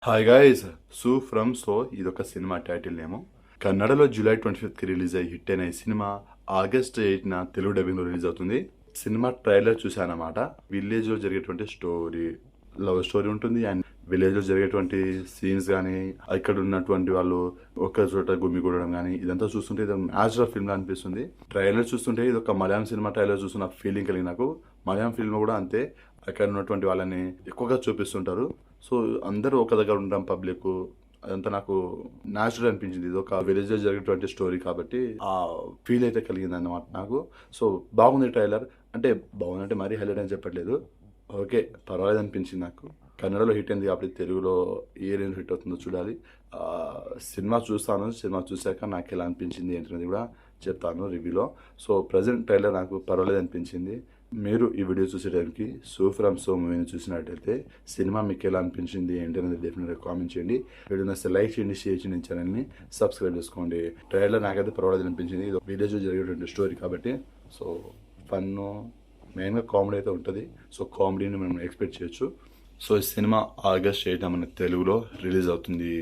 Hi guys, Su from So ఇదొక cinema title నేమో. కన్నడలో జూలై 25కి రిలీజ్ అయ్యి హిట్ అయిన ఈ సినిమా ఆగస్ట్ 8న తెలుగు డబ్బింగ్లో రిలీజ్ అవుతుంది. సినిమా ట్రైలర్ చూశానమాట. విలేజ్లో జరిగేటువంటి స్టోరీ, లవ్ స్టోరీ ఉంటుంది. అండ్ విలేజ్లో జరిగేటువంటి సీన్స్ కానీ, ఇక్కడ ఉన్నటువంటి వాళ్ళు ఒక్క చోట గుమిగూడడం కానీ, ఇదంతా చూస్తుంటే ఇది న్యాచురల్ ఫిల్మ్ అనిపిస్తుంది. ట్రైలర్ చూస్తుంటే ఇది ఒక మలయాళం సినిమా ట్రైలర్ చూస్తున్న ఫీలింగ్ కలిగి నాకు. మలయాళం ఫిల్మ్ కూడా అంతే, అక్కడ ఉన్నటువంటి వాళ్ళని ఎక్కువగా చూపిస్తుంటారు. సో అందరూ ఒక దగ్గర ఉండడం, పబ్లిక్, అదంతా నాకు న్యాచురల్ అనిపించింది. ఇది ఒక విలేజ్ లో జరిగేటువంటి స్టోరీ కాబట్టి ఆ ఫీల్ అయితే కలిగింది అన్నమాట నాకు. సో బాగుంది ట్రైలర్. అంటే బాగుందంటే మరీ హైలైట్ అని చెప్పట్లేదు, ఓకే పర్వాలేదు అనిపించింది నాకు. కన్నడలో హిట్ అయింది కాబట్టి తెలుగులో ఏ రేంజ్ హిట్ అవుతుందో చూడాలి. సినిమా చూస్తాను, సినిమా చూశాక నాకు ఎలా అనిపించింది ఏంటనేది కూడా చెప్తాను రివ్యూలో. సో ప్రజెంట్ ట్రైలర్ నాకు పర్వాలేదు అనిపించింది. మీరు ఈ వీడియో చూసే టైంకి సో ఫ్రమ్ సో మూవీని చూసినట్టయితే సినిమా మీకు ఎలా అనిపించింది ఏంటి అనేది డెఫినెట్గా కామెంట్ చేయండి. వీడియో నచ్చితే లైక్ చేయండి, షేర్ చేయండి, ఛానల్ని సబ్స్క్రైబ్ చేసుకోండి. ట్రైలర్ నాకైతే పర్వాలేదు అనిపించింది. ఇది విలేజ్లో జరిగేటువంటి స్టోరీ కాబట్టి సో ఫన్, మెయిన్గా కామెడీ అయితే ఉంటుంది. సో కామెడీని మనం ఎక్స్పెక్ట్ చేయొచ్చు. సో ఈ సినిమా ఆగస్ట్ 8న మన తెలుగులో రిలీజ్ అవుతుంది.